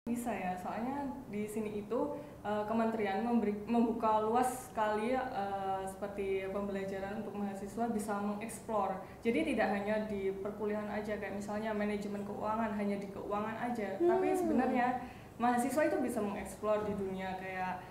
Bisa ya, soalnya di sini itu kementerian membuka luas sekali seperti pembelajaran untuk mahasiswa bisa mengeksplor. Jadi tidak hanya di perkuliahan aja, kayak misalnya manajemen keuangan hanya di keuangan aja, tapi sebenarnya mahasiswa itu bisa mengeksplor di dunia kayak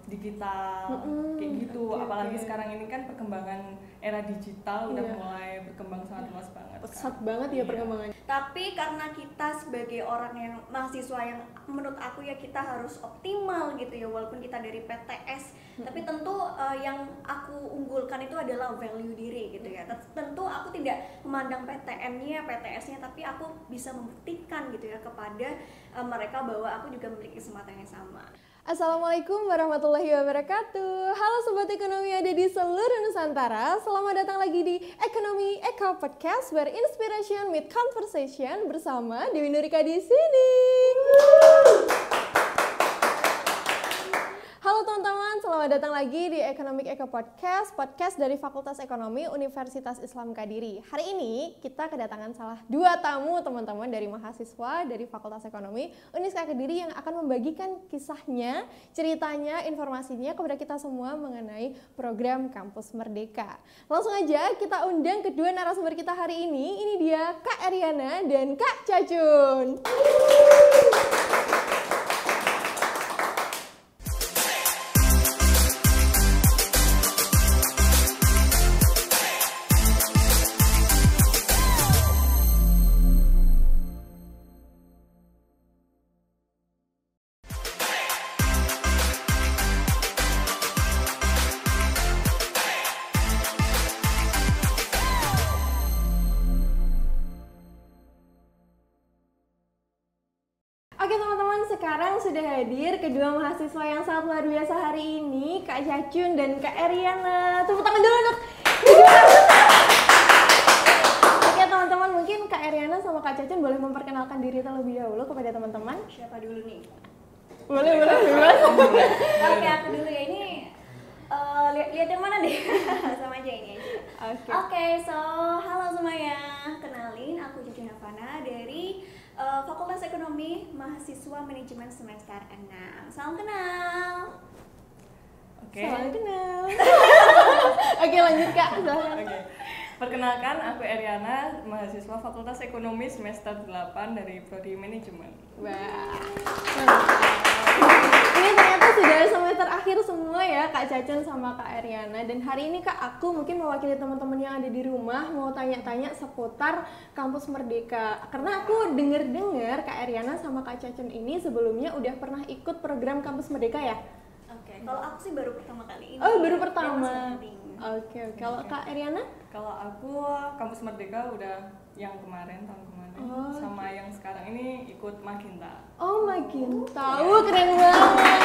digital kayak gitu. Apalagi sekarang ini kan perkembangan era digital udah mulai berkembang sangat luas banget. Pesat banget ya perkembangannya. Tapi karena kita sebagai orang yang mahasiswa yang menurut aku ya kita harus optimal gitu ya, walaupun kita dari PTS, tapi tentu yang aku unggulkan itu adalah value diri gitu ya. Tentu aku tidak memandang PTN-nya, PTS-nya, tapi aku bisa membuktikan gitu ya kepada mereka bahwa aku juga memiliki kesempatan yang sama. Assalamualaikum warahmatullahi wabarakatuh. Halo Sobat Ekonomi ada di seluruh Nusantara. Selamat datang lagi di Ekonomi Eka Podcast, where inspiration meet conversation, bersama Dewi Nurika di sini. Halo teman-teman, selamat datang lagi di Economic Eka Podcast, podcast dari Fakultas Ekonomi Universitas Islam Kadiri. Hari ini kita kedatangan salah dua tamu teman-teman dari mahasiswa dari Fakultas Ekonomi Universitas Kadiri yang akan membagikan kisahnya, ceritanya, informasinya kepada kita semua mengenai program Kampus Merdeka. Langsung aja kita undang kedua narasumber kita hari ini. Ini dia Kak Ariana dan Kak Cacun. Oke teman-teman, sekarang sudah hadir kedua mahasiswa yang sangat luar biasa hari ini, Kak Cacun dan Kak Ariana. Tepuk tangan dulu untuk Oke teman-teman, mungkin Kak Ariana sama Kak Cacun boleh memperkenalkan diri terlebih dahulu kepada teman-teman. Siapa dulu nih? Boleh bebas. Oke, aku dulu ya. Ini lihat yang mana deh? Sama aja ini aja. Oke, so halo semuanya. Kenalin, aku Cucu Navana dari Fakultas Ekonomi, mahasiswa manajemen semester 6. Salam kenal. Oke. Salam kenal. Oke, lanjut Kak. Oke. Perkenalkan, aku Ariana, mahasiswa Fakultas Ekonomi semester 8 dari Prodi Manajemen. Wah. Ini ternyata sudah semester akhir semua ya Kak Cacun sama Kak Ariana. Dan hari ini Kak, aku mungkin mewakili teman-teman yang ada di rumah mau tanya-tanya seputar Kampus Merdeka. Karena aku dengar Kak Ariana sama Kak Cacun ini sebelumnya udah pernah ikut program Kampus Merdeka ya? Oke, kalau aku sih baru pertama kali ini. Oh, baru pertama. Oke. Kalau Oke. Kak Ariana? Kalau aku Kampus Merdeka udah yang kemarin, tahun kemarin, sama yang sekarang ini ikut Magenta. Oh, makin tahu, keren banget.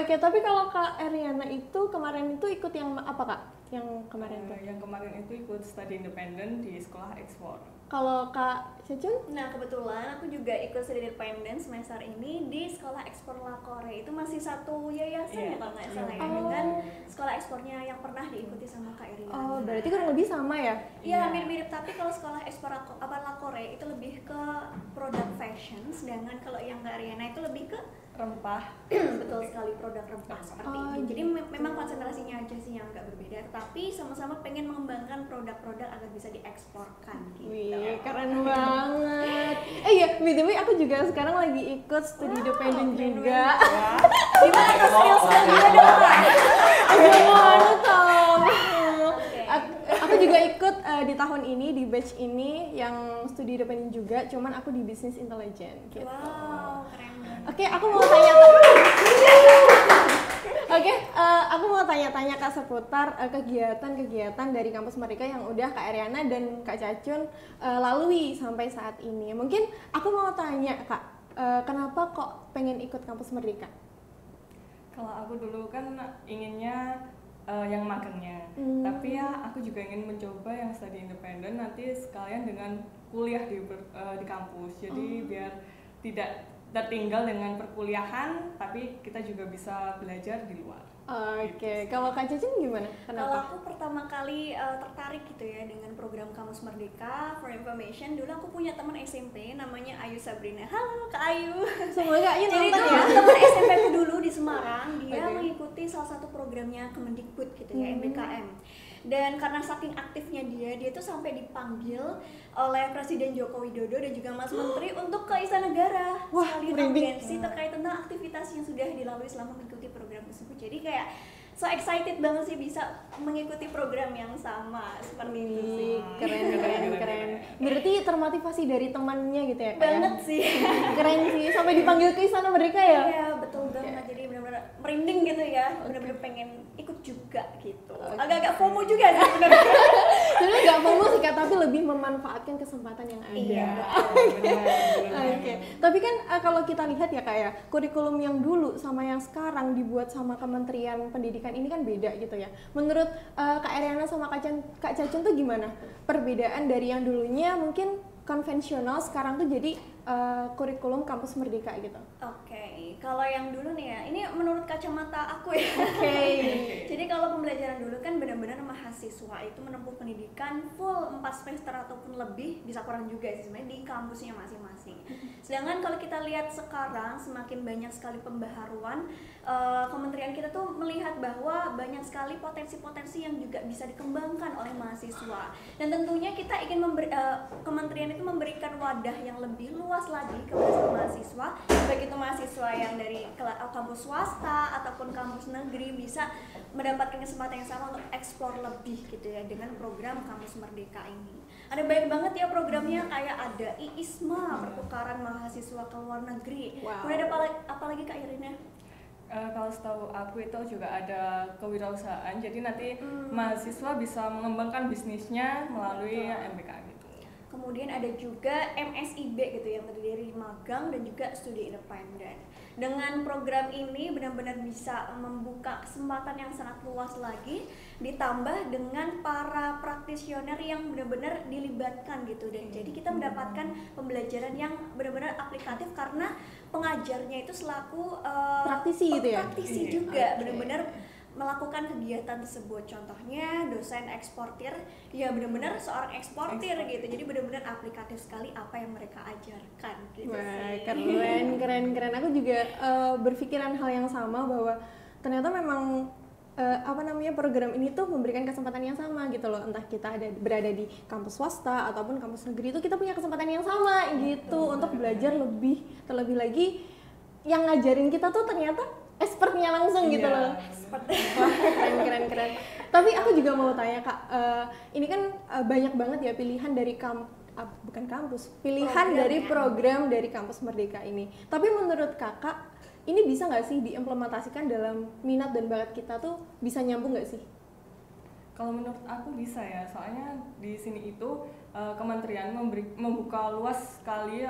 Oke, tapi kalau Kak Ariana itu kemarin itu ikut yang apa Kak? Yang kemarin tuh? Yang kemarin itu ikut studi independen di sekolah ekspor. Kalau Kak Cacun? Nah, kebetulan aku juga ikut studi independen semester ini di Sekolah Ekspor Lakore. Itu masih satu yayasan ya kalau nggak salah ya, dengan sekolah ekspornya yang pernah diikuti sama Kak Irina. Oh, berarti kurang lebih sama ya? Iya, mirip-mirip, tapi kalau sekolah ekspor Lakore itu lebih ke produk fashion, sedangkan kalau yang Kak Ariana itu lebih ke Rempah. betul sekali, produk rempah seperti ini. gitu. Jadi memang konsentrasinya aja sih yang agak berbeda, tapi sama-sama pengen mengembangkan produk-produk agar bisa dieksporkan gitu. Wih, keren banget. Iya, BTW aku juga sekarang lagi ikut studi independen juga. Gimana tuh skill-skill dia dong, Kak? Gimana Tom? Oke. Aku juga ikut di tahun ini, di batch ini yang studi independen juga, cuman aku di bisnis intelijen gitu. Wow, keren banget. Oke, aku mau tanya-tanya Kak seputar kegiatan-kegiatan dari Kampus Merdeka yang udah Kak Ariana dan Kak Cacun lalui sampai saat ini. Mungkin aku mau tanya Kak, kenapa kok pengen ikut Kampus Merdeka? Kalau aku dulu kan inginnya yang magangnya, tapi ya aku juga ingin mencoba yang studi independen nanti sekalian dengan kuliah di kampus. Jadi biar tidak tertinggal dengan perkuliahan, tapi kita juga bisa belajar di luar. Oke, kalau Kak Cacing gimana? Kalau Kenapa? aku pertama kali tertarik gitu ya dengan program Kamus Merdeka. For information, dulu aku punya teman SMP namanya Ayu Sabrina. Halo Kak Ayu. Semoga Ayu Jadi nonton itu ya. teman SMP aku dulu di Semarang, dia Oke. mengikuti salah satu programnya Kemendikbud gitu ya, MBKM. Dan karena saking aktifnya dia tuh sampai dipanggil oleh Presiden Joko Widodo dan juga Mas Menteri untuk ke Istana Negara Wah, sekali merinding. audiensi terkait tentang aktivitas yang sudah dilalui selama mengikuti program tersebut. Jadi kayak so excited banget sih bisa mengikuti program yang sama seperti itu sih. Keren. Berarti termotivasi dari temannya gitu ya, Kak? Banget sih. Keren sih, sampai dipanggil ke Istana Merdeka ya? Iya betul banget, jadi benar-benar merinding gitu ya, benar-benar pengen ikut juga gitu. Agak-agak FOMO juga sih benar-benar. Sebenarnya nggak FOMO sih Kak, tapi lebih memanfaatkan kesempatan yang ada. Iya. Oke, tapi kan kalau kita lihat ya Kak ya, kurikulum yang dulu sama yang sekarang dibuat sama Kementerian Pendidikan ini kan beda gitu ya. Menurut Kak Eriana sama Kak Cacun tuh gimana? Perbedaan dari yang dulunya mungkin konvensional, sekarang tuh jadi kurikulum Kampus Merdeka gitu. Oke, kalau yang dulu nih ya, ini menurut kacamata aku ya. Oke. Jadi kalau pembelajaran dulu kan benar-benar mahasiswa itu menempuh pendidikan full 4 semester ataupun lebih, bisa kurang juga sih sebenarnya di kampusnya masing-masing. Sedangkan kalau kita lihat sekarang semakin banyak sekali pembaharuan, kementerian kita tuh melihat bahwa banyak sekali potensi-potensi yang juga bisa dikembangkan oleh mahasiswa. Dan tentunya kita ingin kementerian itu memberikan wadah yang lebih luas lagi kepada mahasiswa, baik itu mahasiswa yang dari kampus swasta ataupun kampus negeri bisa mendapatkan kesempatan yang sama untuk eksplor lebih gitu ya dengan program Kampus Merdeka ini. Ada banyak banget ya programnya, kayak ada IISMA, pertukaran mahasiswa ke luar negeri. Wow. Kemudian ada apa lagi Kak Irina? Kalau setahu aku itu juga ada kewirausahaan, jadi nanti mahasiswa bisa mengembangkan bisnisnya melalui MBK gitu. Kemudian ada juga MSIB gitu yang terdiri dari magang dan juga studi independen. Dengan program ini benar-benar bisa membuka kesempatan yang sangat luas lagi, ditambah dengan para praktisioner yang benar-benar dilibatkan gitu, dan jadi kita mendapatkan pembelajaran yang benar-benar aplikatif karena pengajarnya itu selaku Praktisi gitu ya? praktisi Iya. juga, Oke. benar-benar melakukan kegiatan tersebut. Contohnya dosen eksportir, ya benar-benar seorang eksportir gitu, jadi benar-benar aplikatif sekali apa yang mereka ajarkan gitu. Wah, sih. keren. Aku juga berpikiran hal yang sama bahwa ternyata memang program ini tuh memberikan kesempatan yang sama gitu loh, entah kita berada di kampus swasta ataupun kampus negeri, itu kita punya kesempatan yang sama gitu untuk belajar lebih, terlebih lagi yang ngajarin kita tuh ternyata expertnya langsung gitu Iya. loh. Seperti Wah, keren. Tapi aku juga mau tanya Kak, ini kan banyak banget ya pilihan dari bukan kampus, pilihan Program dari ya. program dari Kampus Merdeka ini. Tapi menurut Kakak, ini bisa nggak sih diimplementasikan dalam minat dan bakat kita tuh bisa nyambung nggak sih? Kalau menurut aku bisa ya, soalnya di sini itu kementerian membuka luas sekali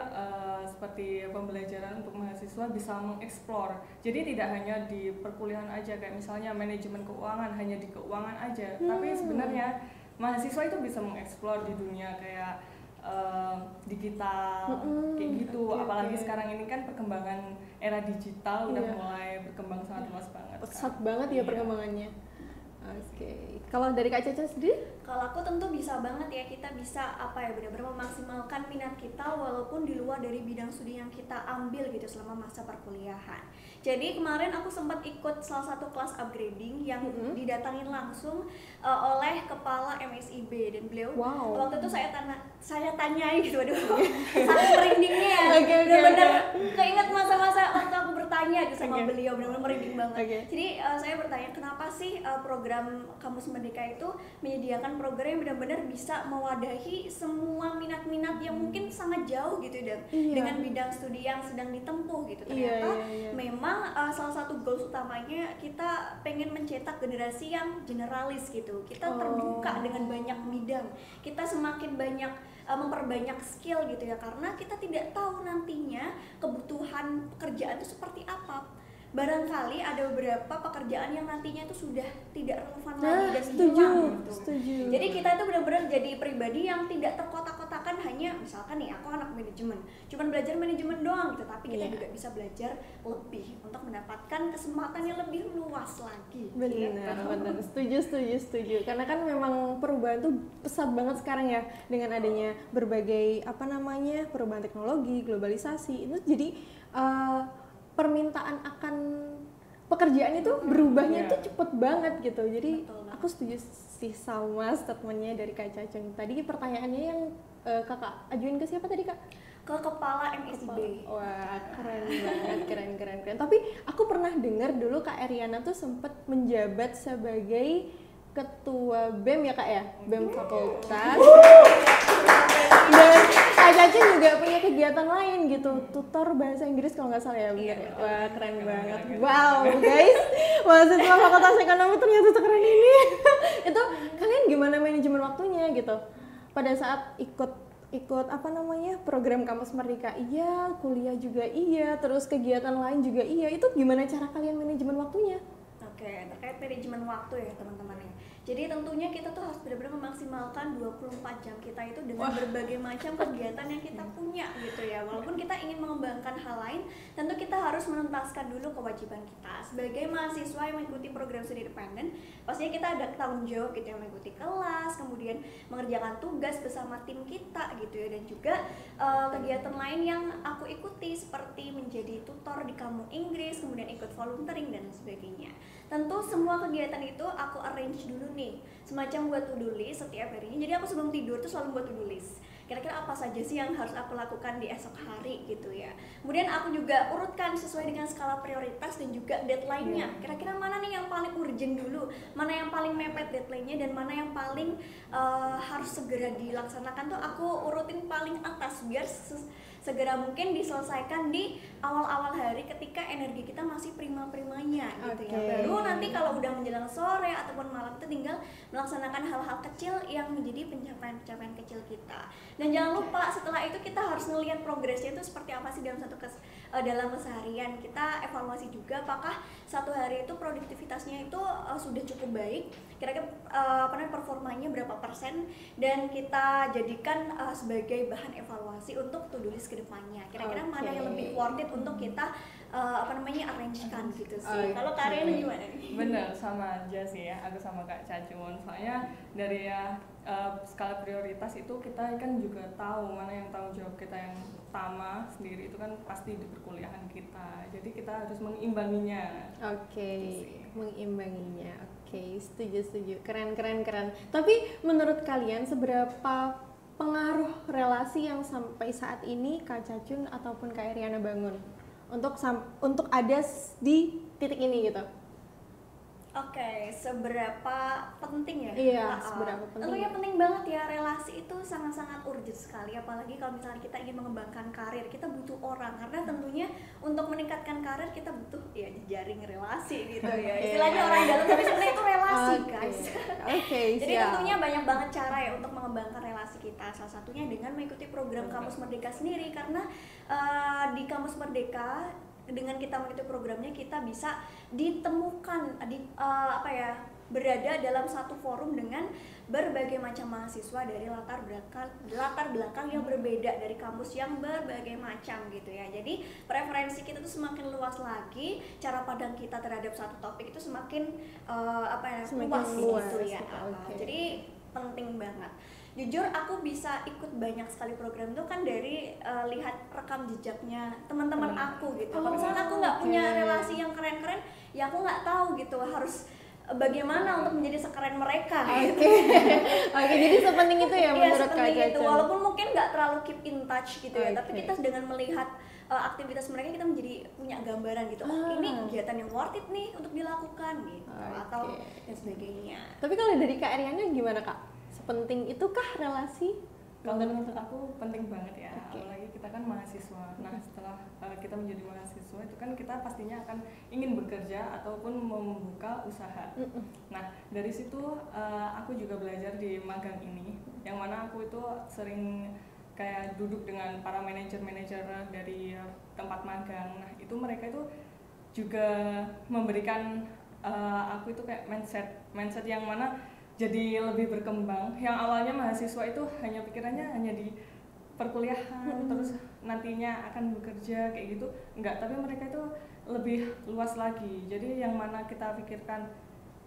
seperti pembelajaran untuk mahasiswa bisa mengeksplor. Jadi tidak hanya di perkuliahan aja, kayak misalnya manajemen keuangan hanya di keuangan aja, tapi sebenarnya mahasiswa itu bisa mengeksplor di dunia kayak digital kayak gitu. Apalagi sekarang ini kan perkembangan era digital udah Iya. mulai berkembang sangat luas banget. Pesat kan. banget ya Iya. perkembangannya. Oke. Kalau dari Kak Caca sendiri? Kalau aku tentu bisa banget ya, kita bisa benar-benar memaksimalkan minat kita walaupun di luar dari bidang studi yang kita ambil gitu selama masa perkuliahan. Jadi kemarin aku sempat ikut salah satu kelas upgrading yang didatangin langsung oleh kepala MSIB, dan beliau Wow. waktu itu saya tanyai gitu, aduh sangat merindingnya ya. Oke. Benar-benar keinget masa-masa waktu aku bertanya gitu sama Oke. beliau, benar-benar merinding banget. Oke. Jadi saya bertanya, kenapa sih program Kampus Merdeka itu menyediakan program yang benar-benar bisa mewadahi semua minat-minat yang mungkin sangat jauh gitu, dan Iya. dengan bidang studi yang sedang ditempuh gitu. Ternyata Iya. memang salah satu goals utamanya kita pengen mencetak generasi yang generalis gitu. Kita terbuka dengan banyak bidang, kita semakin banyak memperbanyak skill gitu ya, karena kita tidak tahu nantinya kebutuhan pekerjaan itu seperti apa. Barangkali ada beberapa pekerjaan yang nantinya itu sudah tidak relevan lagi dan setuju, hilang gitu. setuju. Jadi kita itu benar-benar jadi pribadi yang tidak terkotak-kotakan akan hanya misalkan nih aku anak manajemen, cuman belajar manajemen doang gitu, tapi kita juga bisa belajar lebih untuk mendapatkan kesempatan yang lebih luas lagi. Benar. Setuju. Karena kan memang perubahan tuh pesat banget sekarang ya, dengan adanya berbagai perubahan teknologi, globalisasi itu jadi permintaan akan pekerjaan itu berubahnya tuh cepet banget gitu. Jadi aku setuju sih sama statementnya dari Kak Cacung tadi. Pertanyaannya yang kakak ajuin ke siapa tadi, Kak? Ke kepala MSIB. Wah, keren banget, keren. Tapi aku pernah dengar dulu Kak Eriana tuh sempat menjabat sebagai ketua BEM ya Kak ya, BEM Fakultas. Dan Kak Cacung juga punya kegiatan lain gitu, tutor bahasa Inggris kalau nggak salah ya, benar ya? Wah, keren banget. Wow, guys, mahasiswa Fakultas Ekonomi ternyata sekeren ini. Itu kalian gimana manajemen waktunya gitu? Pada saat ikut program Kampus Merdeka iya, kuliah juga iya, terus kegiatan lain juga iya, itu gimana cara kalian manajemen waktunya? Oke, terkait manajemen waktu ya teman-teman ya. Jadi tentunya kita tuh harus benar-benar memaksimalkan 24 jam kita itu dengan berbagai macam kegiatan yang kita punya gitu ya. Walaupun kita ingin mengembangkan hal lain, tentu kita harus menuntaskan dulu kewajiban kita. Sebagai mahasiswa yang mengikuti program studi independen, pastinya kita ada tanggung jawab gitu ya, mengikuti kelas, kemudian mengerjakan tugas bersama tim kita gitu ya. Dan juga kegiatan lain yang aku ikuti seperti menjadi tutor di Kamu Inggris, kemudian ikut volunteering dan sebagainya. Tentu semua kegiatan itu aku arrange dulu nih, semacam buat to-do list setiap harinya. Jadi aku sebelum tidur tuh selalu buat to-do list. Kira-kira apa saja sih yang harus aku lakukan di esok hari gitu ya. Kemudian aku juga urutkan sesuai dengan skala prioritas dan juga deadline-nya. Kira-kira mana nih yang paling urgent dulu, mana yang paling mepet deadline-nya, dan mana yang paling harus segera dilaksanakan tuh aku urutin paling atas biar segera mungkin diselesaikan di awal-awal hari ketika energi kita masih prima-primanya gitu ya. Baru nanti kalau udah menjelang sore ataupun malam itu tinggal melaksanakan hal-hal kecil yang menjadi pencapaian-pencapaian kecil kita. Dan jangan lupa setelah itu kita harus ngelihat progresnya itu seperti apa sih dalam dalam keseharian. Kita evaluasi juga apakah satu hari itu produktivitasnya itu sudah cukup baik, kira-kira performanya berapa persen, dan kita jadikan sebagai bahan evaluasi untuk to-do list kedepannya. Kira-kira mana yang lebih worth it untuk kita arrange-kan gitu sih. Kalau Kariana gimana nih? Bener, sama aja sih ya, aku sama Kak Cacun. Soalnya dari skala prioritas itu kita kan juga tahu mana yang tanggung jawab kita yang utama sendiri, itu kan pasti di perkuliahan kita. Jadi kita harus mengimbanginya. Mengimbanginya. Setuju. Keren. Tapi menurut kalian seberapa pengaruh relasi yang sampai saat ini Kak Cacun ataupun Kak Eriana bangun untuk ada di titik ini gitu? Oke, seberapa penting ya? Iya, seberapa penting. Tentunya penting banget ya, relasi itu sangat-sangat urgent sekali. Apalagi kalau misalnya kita ingin mengembangkan karir, kita butuh orang. Karena tentunya untuk meningkatkan karir kita butuh ya jejaring relasi gitu ya. Istilahnya orang dalam, tapi sebenarnya itu relasi guys. Jadi tentunya banyak banget cara ya untuk mengembangkan relasi kita. Salah satunya dengan mengikuti program Kampus Merdeka sendiri. Karena di Kampus Merdeka, dengan kita mengikuti programnya kita bisa ditemukan berada dalam satu forum dengan berbagai macam mahasiswa dari latar belakang yang berbeda, dari kampus yang berbagai macam gitu ya. Jadi preferensi kita tuh semakin luas lagi, cara pandang kita terhadap satu topik itu semakin luas gitu ya. Jadi penting banget. Jujur aku bisa ikut banyak sekali program itu kan dari lihat rekam jejaknya teman-teman aku gitu. Kalau misalnya aku nggak punya relasi yang keren-keren, ya aku nggak tahu gitu harus bagaimana untuk menjadi sekeren mereka. Jadi sepenting itu ya menurut Kak Cacun. Walaupun mungkin nggak terlalu keep in touch gitu ya, tapi kita dengan melihat aktivitas mereka kita menjadi punya gambaran gitu. Ini kegiatan yang worth it nih untuk dilakukan gitu, atau dan sebagainya. Tapi kalau dari Kak Eriana gimana Kak? Sepenting itukah relasi? Kalau menurut aku penting banget ya, apalagi kita kan mahasiswa. Nah setelah kita menjadi mahasiswa itu kan kita pastinya akan ingin bekerja ataupun membuka usaha. Nah dari situ aku juga belajar di magang ini, yang mana aku itu sering kayak duduk dengan para manajer-manajer dari tempat magang. Nah itu mereka itu juga memberikan aku itu kayak mindset yang mana jadi lebih berkembang. Yang awalnya mahasiswa itu hanya pikirannya hanya di perkuliahan terus nantinya akan bekerja kayak gitu, enggak, tapi mereka itu lebih luas lagi. Jadi yang mana kita pikirkan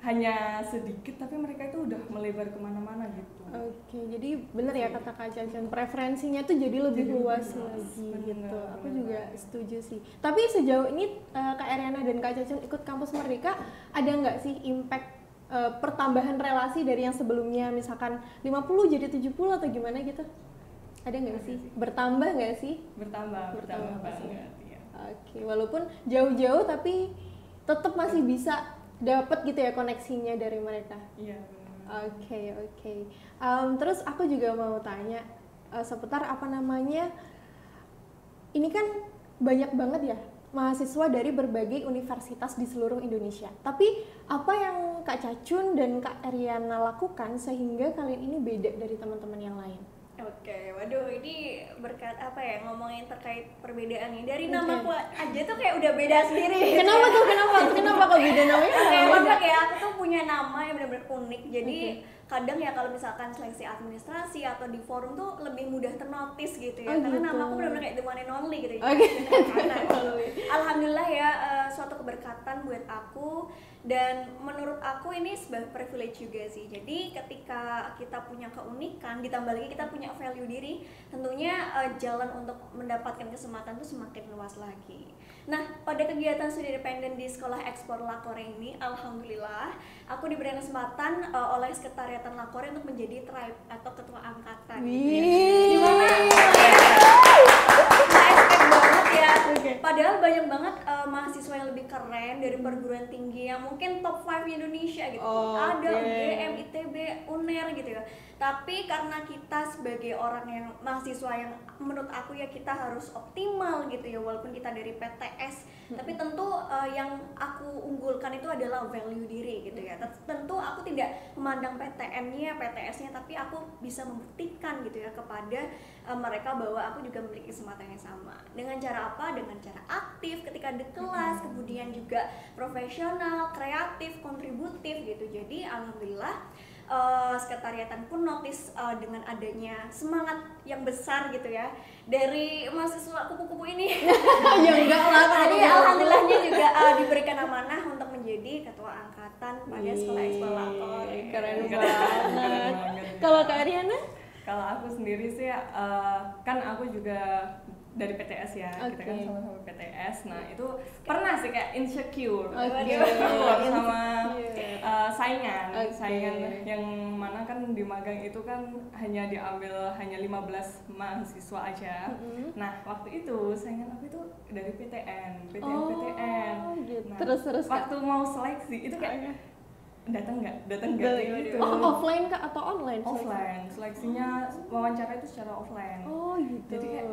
hanya sedikit, tapi mereka itu udah melebar kemana-mana gitu. Oke, jadi bener ya kata Kak Cacan, preferensinya tuh jadi lebih luas lagi bener, gitu. Aku bener juga banget. setuju sih. Tapi sejauh ini Kak Eriana dan Kak Cacan ikut Kampus Merdeka, ada nggak sih impact pertambahan relasi dari yang sebelumnya misalkan 50 jadi 70 atau gimana gitu? Ada nggak sih? Bertambah nggak sih? Bertambah pasti. banget ya. Oke, walaupun jauh-jauh tapi tetap masih bisa dapat gitu ya koneksinya dari mereka. Iya benar. Oke. Terus aku juga mau tanya seputar apa namanya, ini kan banyak banget ya mahasiswa dari berbagai universitas di seluruh Indonesia. Tapi apa yang Kak Cacun dan Kak Eriana lakukan sehingga kalian ini beda dari teman-teman yang lain? Oke, waduh ini berkat apa ya, ngomongin terkait perbedaan ini dari nama aku aja tuh kayak udah beda sendiri. Kenapa tuh? Kenapa kok beda namanya? Oke, Beda. karena kayak aku tuh punya nama yang benar-benar unik. Jadi kadang ya kalau misalkan seleksi administrasi atau di forum tuh lebih mudah ternotis gitu ya. Oh, Karena gitu. nama aku benar-benar kayak the one and only gitu. Oke. Alhamdulillah ya, suatu keberkatan buat aku, dan menurut aku ini sebuah privilege juga sih. Jadi ketika kita punya keunikan, ditambah lagi kita punya value diri, tentunya jalan untuk mendapatkan kesempatan tuh semakin luas lagi. Nah, pada kegiatan studi independen di Sekolah Ekspor Lakore ini, alhamdulillah aku diberi kesempatan oleh Sekretariatan Lakore untuk menjadi tribe atau ketua angkatan. Wih. Dimana nggak expect banget ya. Padahal banyak banget mahasiswa yang lebih keren dari perguruan tinggi yang mungkin top 5 Indonesia gitu. Ada UGM, ITB, UNER gitu ya. Tapi karena kita sebagai orang yang mahasiswa yang menurut aku ya kita harus optimal gitu ya, walaupun kita dari PTS, tapi tentu yang aku unggulkan itu adalah value diri gitu ya. Tentu aku tidak memandang PTN-nya, PTS-nya, tapi aku bisa membuktikan gitu ya kepada mereka bahwa aku juga memiliki kesempatan yang sama. Dengan cara apa? Dengan cara aktif ketika di kelas, kemudian juga profesional, kreatif, kontributif gitu. Jadi alhamdulillah sekretariatan pun notice dengan adanya semangat yang besar gitu ya dari mahasiswa kupu-kupu ini. Ya enggak lah. Jadi alhamdulillahnya juga diberikan amanah untuk menjadi ketua angkatan pada Sekolah Ekspor Lakore. Keren Keren banget. banget. Kalau Kak Ariana? Kalau aku sendiri sih kan aku juga dari PTS ya, kita kan sama-sama PTS. Nah itu pernah sih kayak insecure sama saingan yang mana kan di magang itu kan hanya diambil hanya 15 mahasiswa aja. Nah waktu itu saingan aku itu dari PTN. Gitu. Nah, Terus waktu mau seleksi itu kayak datang nggak gitu. Offline Kak atau online? Offline, seleksinya wawancara itu secara offline. Oh gitu. Jadi kayak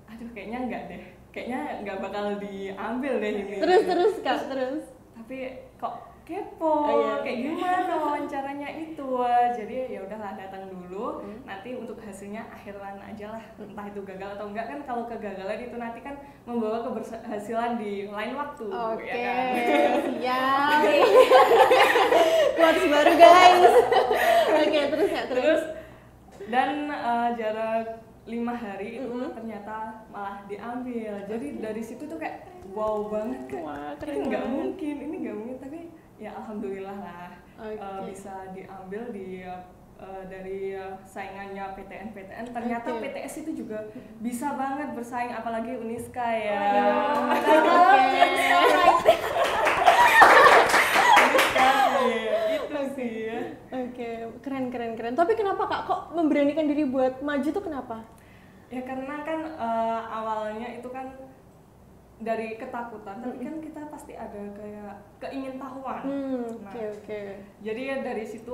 aduh kayaknya enggak deh, kayaknya nggak bakal diambil deh ini. Terus Kak, terus. Tapi kok kepo, kayak gimana wawancaranya itu. Jadi ya udahlah datang dulu, nanti untuk hasilnya akhiran aja lah, entah itu gagal atau enggak. Kan kalau kegagalan itu nanti kan membawa keberhasilan di lain waktu. Oke, ya kan? siap. Quotes baru guys. Oke, terus ya, terus. Dan jarak 5 hari itu ternyata malah diambil. Jadi dari situ tuh kayak wow banget kan. Wah, Ini nggak mungkin, tapi ya alhamdulillah lah bisa diambil dari saingannya PTN. Ternyata PTS itu juga bisa banget bersaing, apalagi Uniska ya. Itu sih ya. Oke, keren. Tapi kenapa Kak kok memberanikan diri buat maju tuh kenapa? Ya karena kan awalnya itu kan dari ketakutan, tapi kan kita pasti ada kayak keingintahuan. Oke. Jadi ya dari situ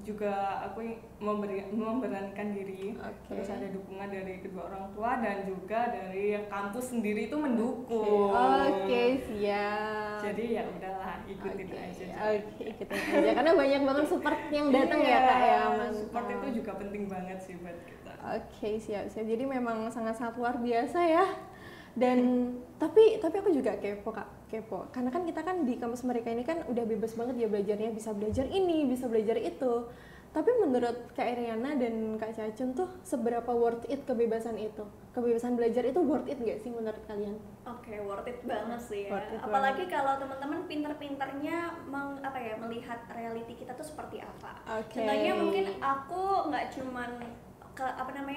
juga aku memberanikan diri. Terus ada dukungan dari kedua orang tua dan juga dari kampus sendiri itu mendukung. Oke, siap. Jadi ya udahlah ikutin aja. Ikutin aja karena banyak banget support yang datang ya Kak ya. Support itu juga penting banget sih buat kita. Oke, siap. Jadi memang sangat luar biasa ya. Dan tapi aku juga kepo karena kan kita kan di kampus mereka ini kan udah bebas banget ya belajarnya, bisa belajar ini, bisa belajar itu. Tapi menurut Kak Iriana dan Kak Cacun tuh seberapa worth it kebebasan itu? Kebebasan belajar itu worth it nggak sih menurut kalian? Oke, worth it banget sih ya. Worth it Apalagi kalau teman-teman pinter-pinternya melihat reality kita tuh seperti apa. Oke. Contohnya mungkin aku nggak cuman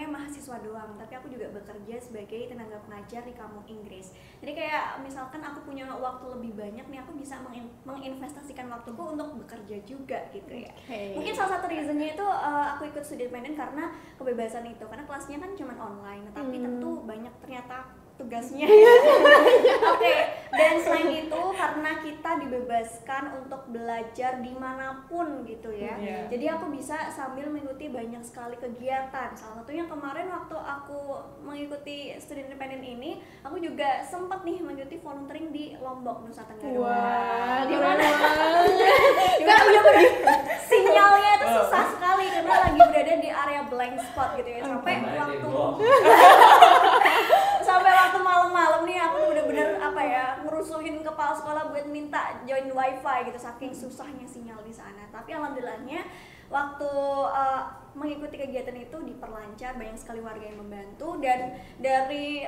mahasiswa doang, tapi aku juga bekerja sebagai tenaga pengajar di kampung Inggris. Jadi kayak misalkan aku punya waktu lebih banyak nih, aku bisa menginvestasikan waktuku untuk bekerja juga gitu ya. Mungkin salah satu reasonnya itu aku ikut studi independen karena kebebasan itu, karena kelasnya kan cuma online, tapi tentu banyak ternyata tugasnya. Oke, dan selain itu karena kita dibebaskan untuk belajar dimanapun gitu ya. Jadi aku bisa sambil mengikuti banyak sekali kegiatan. Salah satunya kemarin waktu aku mengikuti studi independen ini, aku juga sempat nih mengikuti volunteering di Lombok, Nusa Tenggara. Wah, dimana sinyalnya itu susah sekali karena lagi berada di area blank spot gitu ya. Sampai waktu malam-malam nih aku bener-bener ngerusuhin kepala sekolah buat minta join wifi gitu, saking susahnya sinyal di sana. Tapi alhamdulillahnya waktu mengikuti kegiatan itu diperlancar, banyak sekali warga yang membantu, dan dari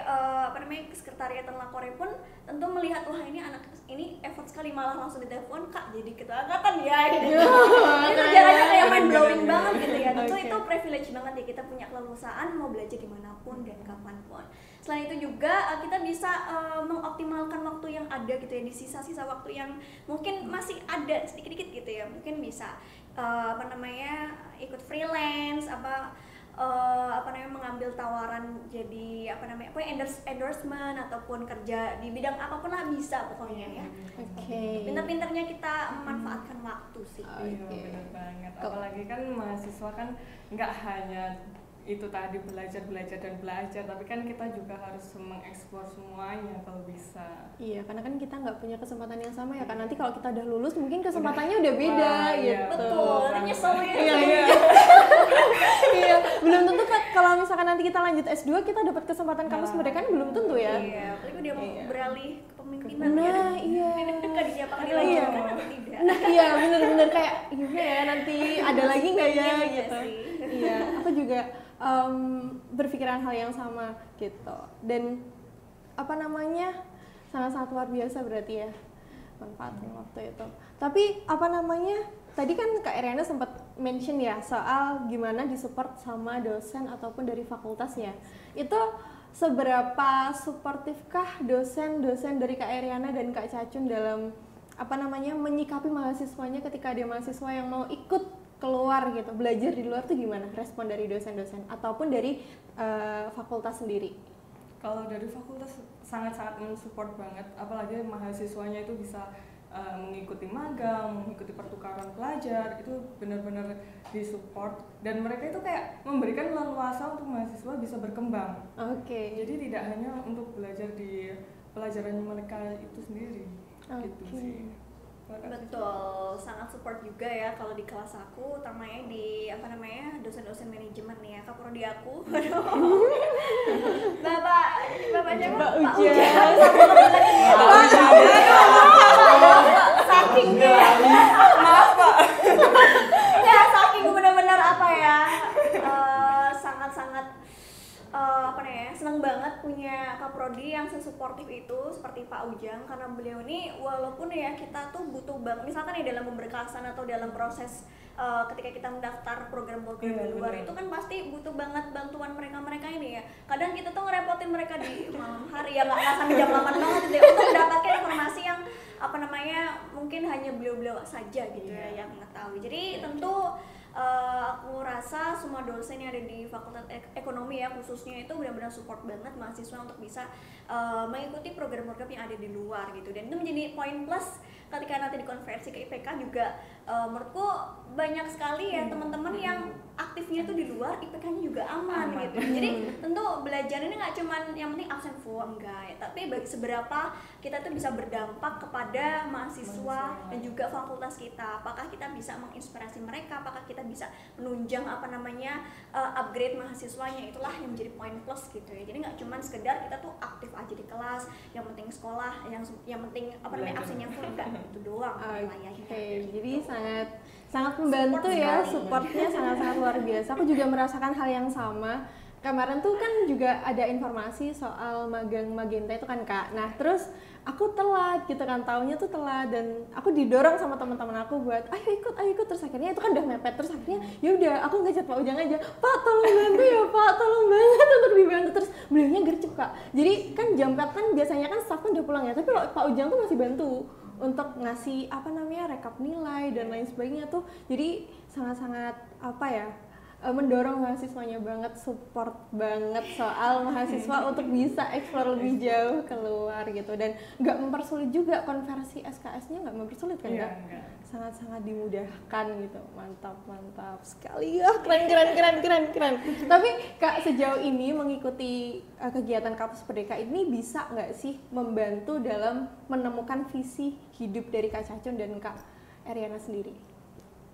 sekretariat Lakore pun tentu melihat wah ini effort sekali, malah langsung ditelepon, Kak jadi ketua angkatan ya gitu. Itu sejarahnya kayak mind blowing banget gitu ya. Tentu itu privilege banget ya, kita punya keleluasaan mau belajar dimanapun dan kapanpun. Selain itu juga kita bisa mengoptimalkan waktu yang ada gitu ya, di sisa-sisa waktu yang mungkin masih ada sedikit-sedikit gitu ya, mungkin bisa ikut freelance, mengambil tawaran jadi endorsement ataupun kerja di bidang apapun lah bisa pokoknya ya. Pinter-pinternya kita memanfaatkan waktu sih. Benar banget. Apalagi kan mahasiswa kan nggak hanya itu tadi belajar, tapi kan kita juga harus mengeksplor semuanya kalau bisa. Iya, karena kan kita nggak punya kesempatan yang sama ya kan, nanti kalau kita udah lulus mungkin kesempatannya udah beda gitu. Betul, nyesel ya. Iya, belum tentu kan kalau misalkan nanti kita lanjut S2 kita dapat kesempatan kampus mereka kan belum tentu ya. Iya, apalagi dia mau beralih ke pemimpinan. Iya. Dekat dia apakah dilanjutkan atau tidak. Nah, iya benar-benar kayak gimana ya, nanti ada lagi nggak ya gitu. Iya, aku juga berpikiran hal yang sama gitu, dan sangat-sangat luar biasa berarti ya manfaatnya waktu itu. Tapi tadi kan Kak Iriana sempat mention ya soal gimana disupport sama dosen ataupun dari fakultasnya. Itu seberapa suportifkah dosen-dosen dari Kak Iriana dan Kak Cacun dalam menyikapi mahasiswanya ketika ada mahasiswa yang mau ikut keluar gitu, belajar di luar tuh gimana respon dari dosen-dosen ataupun dari fakultas sendiri? Kalau dari fakultas sangat-sangat mensupport banget, apalagi mahasiswanya itu bisa mengikuti magang, mengikuti pertukaran pelajar, itu benar-benar disupport, dan mereka itu kayak memberikan leluasa untuk mahasiswa bisa berkembang. Jadi tidak hanya untuk belajar di pelajaran mereka itu sendiri. Gitu sih. Betul, sangat support juga ya kalau di kelas aku, utamanya di dosen-dosen manajemen nih ya, kaprodi aku. Bapak Ujian. Saking maaf Pak. Ya saking benar-benar sangat-sangat senang banget punya kaprodi yang sesuportif itu seperti Pak Ujang, karena beliau ini walaupun ya kita tuh butuh banget misalkan ya dalam pemberkasan atau dalam proses ketika kita mendaftar program-program di luar itu kan pasti butuh banget bantuan mereka ini ya. Kadang kita tuh ngerepotin mereka di malam hari ya, nggak sampai jam 8 banget gitu ya, untuk mendapatkan informasi yang mungkin hanya beliau-beliau saja gitu ya yang mengetahui. Jadi tentu aku rasa semua dosen yang ada di Fakultas Ekonomi ya khususnya itu benar-benar support banget mahasiswa untuk bisa mengikuti program-program yang ada di luar gitu, dan itu menjadi poin plus ketika nanti dikonversi ke IPK juga. Menurutku banyak sekali ya teman-teman yang aktifnya itu di luar, IPK-nya juga aman gitu. Jadi tentu belajar ini nggak cuman yang penting absen full enggak ya, tapi seberapa kita tuh bisa berdampak kepada mahasiswa dan juga fakultas kita. Apakah kita bisa menginspirasi mereka, apakah kita bisa menunjang upgrade mahasiswanya, itulah yang menjadi poin plus gitu ya. Jadi nggak cuman sekedar kita tuh aktif aja di kelas, yang penting sekolah, yang penting apa namanya absennya full, enggak itu doang nilainya. Jadi sangat membantu ya, supportnya sangat luar biasa. Aku juga merasakan hal yang sama. Kemarin tuh kan juga ada informasi soal magang Magenta itu kan Kak. Nah terus aku telat gitu kan, taunya tuh telat, dan aku didorong sama teman-teman aku buat ayo ikut, terus akhirnya itu kan udah mepet, terus akhirnya ya udah aku ngajak Pak Ujang aja, Pak tolong bantu ya Pak, tolong banget untuk dibantu, terus beliaunya gercep Kak. Jadi kan jam 4 kan biasanya kan staff kan udah pulang ya, tapi Pak Ujang tuh masih bantu untuk ngasih apa namanya rekap nilai dan lain sebagainya tuh. Jadi sangat-sangat apa ya, mendorong mahasiswanya banget, support banget soal mahasiswa untuk bisa eksplor lebih jauh keluar gitu, dan nggak mempersulit juga, konversi SKS-nya nggak mempersulit kan Kak? Sangat-sangat dimudahkan gitu. Mantap sekali ya, keren. Tapi Kak sejauh ini mengikuti kegiatan Kampus Merdeka ini bisa nggak sih membantu dalam menemukan visi hidup dari Kak Cacun dan Kak Eriana sendiri?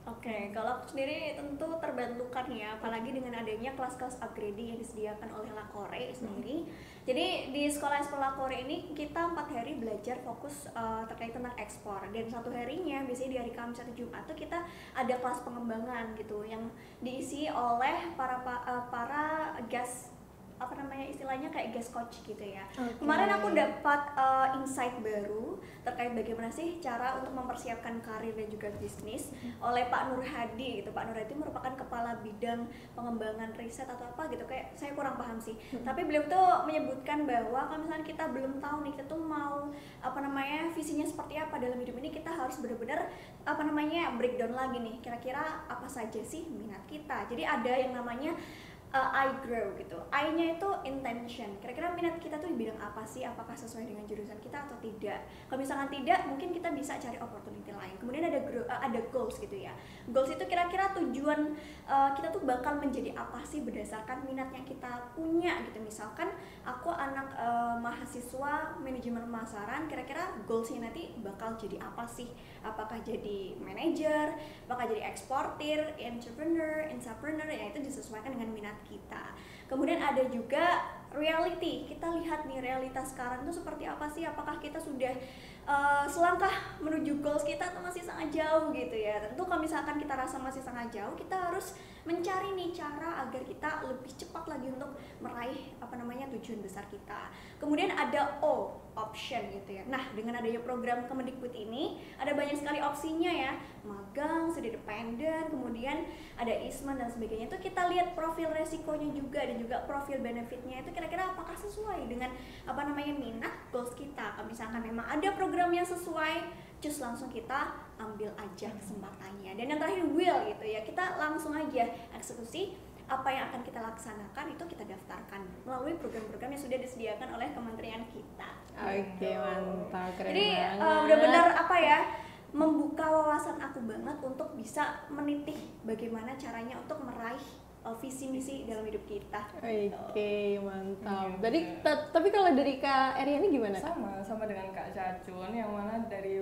Oke, kalau aku sendiri tentu terbantukan ya, apalagi dengan adanya kelas-kelas upgrading yang disediakan oleh Lakore sendiri. Jadi di sekolah Lakore ini kita 4 hari belajar fokus terkait tentang ekspor, dan 1 harinya biasanya di hari Kamis atau Jumat tuh kita ada kelas pengembangan gitu yang diisi oleh para guest, apa namanya istilahnya kayak guest coach gitu ya. Kemarin aku dapat insight baru terkait bagaimana sih cara untuk mempersiapkan karir dan juga bisnis oleh Pak Nur Hadi gitu. Pak Nur Hadi merupakan kepala bidang pengembangan riset atau apa gitu, kayak saya kurang paham sih. Tapi beliau tuh menyebutkan bahwa kalau misalnya kita belum tahu nih kita tuh mau apa namanya visinya seperti apa dalam hidup ini, kita harus benar-benar apa namanya breakdown lagi nih, kira-kira apa saja sih minat kita. Jadi ada yang namanya I grow gitu. I-nya itu intention. Kira-kira minat kita tuh di bidang apa sih? Apakah sesuai dengan jurusan kita atau tidak? Kalau misalkan tidak, mungkin kita bisa cari opportunity lain. Kemudian ada goals gitu ya. Goals itu kira-kira tujuan kita tuh bakal menjadi apa sih berdasarkan minat yang kita punya gitu. Misalkan aku anak mahasiswa manajemen pemasaran, kira-kira goalsnya nanti bakal jadi apa sih? Apakah jadi manajer, apakah jadi eksportir, entrepreneur, ya itu disesuaikan dengan minat kita. Kemudian ada juga reality, kita lihat nih realitas sekarang itu seperti apa sih, apakah kita sudah selangkah menuju goals kita atau masih sangat jauh gitu ya. Tentu kalau misalkan kita rasa masih sangat jauh, kita harus mencari nih cara agar kita lebih cepat lagi untuk meraih apa namanya tujuan besar kita. Kemudian ada option gitu ya. Nah, dengan adanya program Kemendikbud ini ada banyak sekali opsinya ya, magang, studi dependen, kemudian ada ISMAN dan sebagainya. Itu kita lihat profil resikonya juga dan juga profil benefitnya itu kira-kira apakah sesuai dengan apa namanya minat goals kita. Kalau misalkan memang ada program yang sesuai, just langsung kita ambil aja kesempatannya. Dan yang terakhir will gitu ya, kita langsung aja eksekusi apa yang akan kita laksanakan, itu kita daftarkan melalui program-program yang sudah disediakan oleh kementerian kita. Oke, mantap, keren. Jadi banget. benar-benar apa ya, membuka wawasan aku banget untuk bisa menitih bagaimana caranya untuk meraih visi misi dalam hidup kita. Oke, mantap. Jadi tapi kalau dari Kak Eriani gimana? Sama dengan Kak Cacun, yang mana dari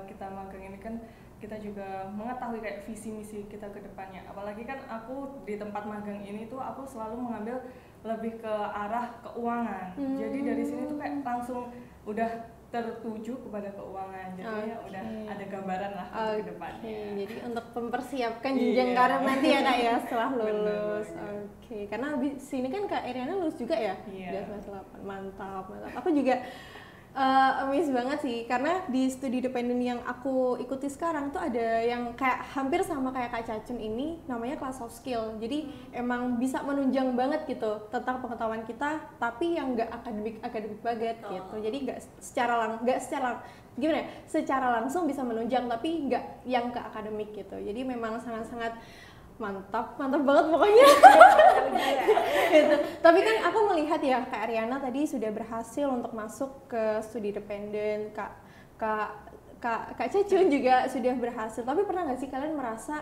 kita magang ini kan kita juga mengetahui kayak visi misi kita ke depannya. Apalagi kan aku di tempat magang ini tuh aku selalu mengambil lebih ke arah keuangan. Jadi dari sini tuh kayak langsung udah tertuju kepada keuangan, jadi udah ada gambaran lah untuk ke depannya. Jadi untuk mempersiapkan jenjang karir nanti ya Kak ya setelah lulus. Oke, karena di sini kan Kak Eriana lulus juga ya? Udah semester 8. Mantap. Aku juga amazed banget sih, karena di studi dependen yang aku ikuti sekarang tuh ada yang kayak hampir sama kayak Kak Cacun ini, namanya kelas soft skill. Jadi emang bisa menunjang banget gitu tentang pengetahuan kita, tapi yang nggak akademik banget gitu. Jadi nggak secara langsung bisa menunjang, tapi nggak yang ke akademik gitu. Jadi memang sangat-sangat mantap banget pokoknya. Gitu. Tapi kan aku melihat ya Kak Eriana tadi sudah berhasil untuk masuk ke studi dependen, Kak Cacun juga sudah berhasil. Tapi pernah nggak sih kalian merasa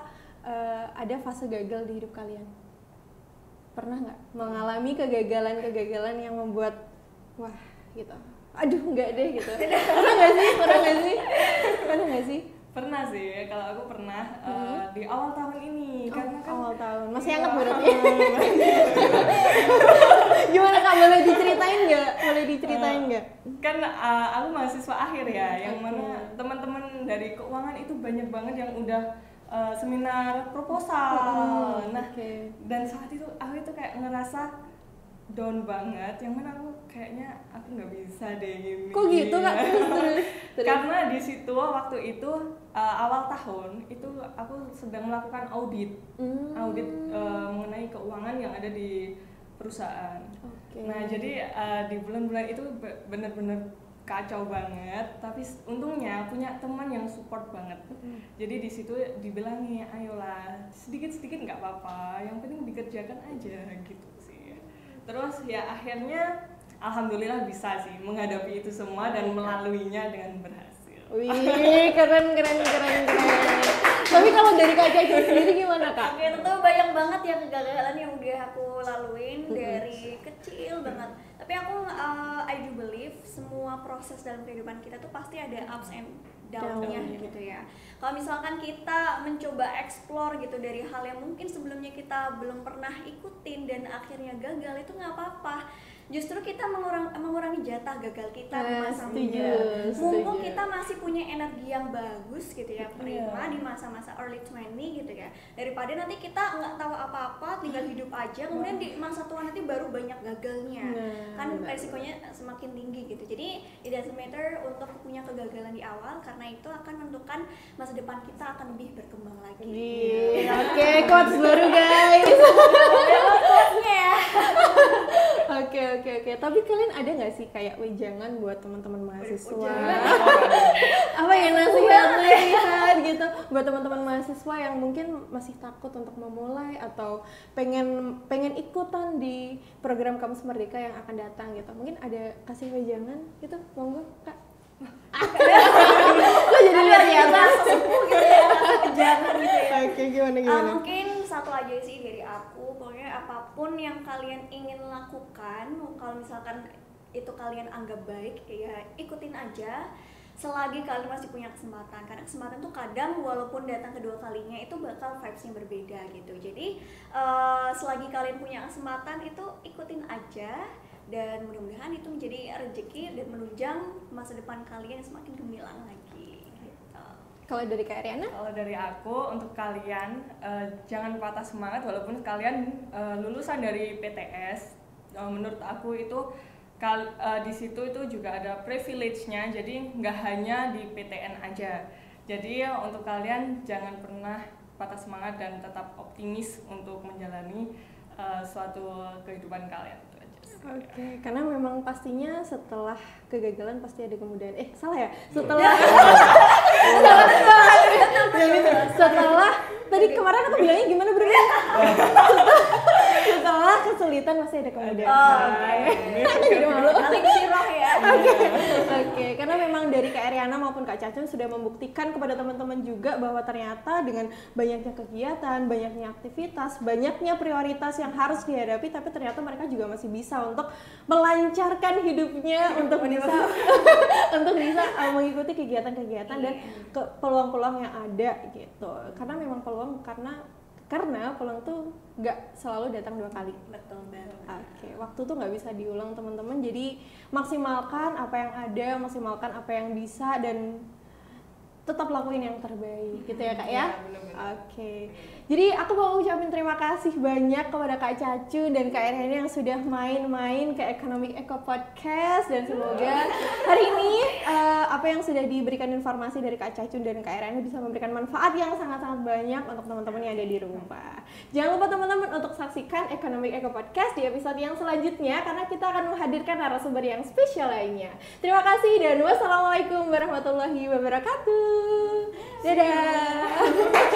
ada fase gagal di hidup kalian? Pernah nggak mengalami kegagalan yang membuat wah gitu, aduh nggak deh gitu? Pernah nggak sih? Pernah sih, kalau aku pernah di awal tahun ini, karena kan awal tahun masih hangat berarti. Gimana Kak, boleh diceritain nggak? Kan aku mahasiswa akhir ya, yang mana teman-teman dari keuangan itu banyak banget yang udah seminar proposal. Dan saat itu aku itu kayak ngerasa down banget, yang mana aku kayaknya aku nggak bisa deh gini. Kok gitu Kak? Terus. Karena di situ waktu itu awal tahun itu aku sedang melakukan audit mengenai keuangan yang ada di perusahaan. Nah jadi di bulan-bulan itu benar-benar kacau banget, tapi untungnya punya teman yang support banget. Jadi di situ dibilangi, ayolah sedikit-sedikit nggak apa-apa, yang penting dikerjakan aja gitu sih. Terus ya akhirnya alhamdulillah bisa sih menghadapi itu semua dan melaluinya dengan berhasil. Wih, keren. Tapi kalau dari Kak Caca sendiri gimana Kak? Oke, tentu banyak banget ya kegagalan yang udah aku laluin dari kecil banget. Tapi aku I do believe semua proses dalam kehidupan kita tuh pasti ada ups and down-nya gitu ya. Kalau misalkan kita mencoba explore gitu dari hal yang mungkin sebelumnya kita belum pernah ikutin dan akhirnya gagal, itu nggak apa-apa. Justru kita mengurangi jatah gagal kita di masa muda. Mumpung kita masih punya energi yang bagus gitu ya, prima di masa-masa early 20 gitu ya. Daripada nanti kita nggak tahu apa-apa, tinggal hidup aja, kemudian di masa tua nanti baru banyak gagalnya. Kan resikonya semakin tinggi gitu. Jadi it doesn't matter untuk punya kegagalan di awal, karena itu akan menentukan masa depan kita akan lebih berkembang lagi. Oke, quotes baru guys. Quotesnya ya. Oke. Tapi kalian ada nggak sih kayak wejangan buat teman-teman mahasiswa? Apa ya, nasihat gitu buat teman-teman mahasiswa yang mungkin masih takut untuk memulai atau pengen ikutan di program Kampus Merdeka yang akan datang gitu? Mungkin ada kasih wejangan gitu, monggo Kak. Kok jadi luar biasa Sesepuh gitu ya, jangan gitu ya. Oke, gimana? Mungkin satu aja sih dari aku, pokoknya apapun yang kalian ingin lakukan, kalau misalkan itu kalian anggap baik, ya ikutin aja selagi kalian masih punya kesempatan. Karena kesempatan tuh kadang walaupun datang kedua kalinya itu bakal vibes-nya berbeda gitu. Jadi selagi kalian punya kesempatan itu ikutin aja, dan mudah-mudahan itu menjadi rezeki dan menunjang masa depan kalian yang semakin gemilang lagi gitu. Kalau dari Kak Ariana? Kalau dari aku, untuk kalian jangan patah semangat walaupun kalian lulusan dari PTS. Menurut aku itu di situ itu juga ada privilege-nya, jadi nggak hanya di PTN aja. Jadi untuk kalian jangan pernah patah semangat dan tetap optimis untuk menjalani suatu kehidupan kalian. Oke, karena memang pastinya setelah kegagalan pasti ada kemudahan. Salah ya? Setelah tadi kemarin aku bilangnya gimana bro? Setelah kesulitan masih ada kemudahan. Jadi malu. Oke, karena memang dari Kak Ariana maupun Kak Cacun sudah membuktikan kepada teman-teman juga bahwa ternyata dengan banyaknya kegiatan, banyaknya aktivitas, banyaknya prioritas yang harus dihadapi, tapi ternyata mereka juga masih bisa untuk melancarkan hidupnya untuk bisa mengikuti kegiatan-kegiatan dan peluang-peluang yang ada gitu. Karena memang peluang karena peluang tuh nggak selalu datang 2 kali. Betul banget. Oke, waktu tuh nggak bisa diulang teman-teman. Jadi maksimalkan apa yang ada, maksimalkan apa yang bisa, dan tetap lakuin yang terbaik gitu ya Kak ya? Oke. Jadi aku mau ucapin terima kasih banyak kepada Kak Cacu dan Kak Ariana yang sudah main-main ke Economic Eco Podcast, dan semoga hari ini apa yang sudah diberikan informasi dari Kak Cacu dan Kak Ariana bisa memberikan manfaat yang sangat-sangat banyak untuk teman-teman yang ada di rumah. Jangan lupa teman-teman untuk saksikan Economic Eco Podcast di episode yang selanjutnya, karena kita akan menghadirkan narasumber yang spesial lainnya. Terima kasih dan wassalamualaikum warahmatullahi wabarakatuh. Dadah.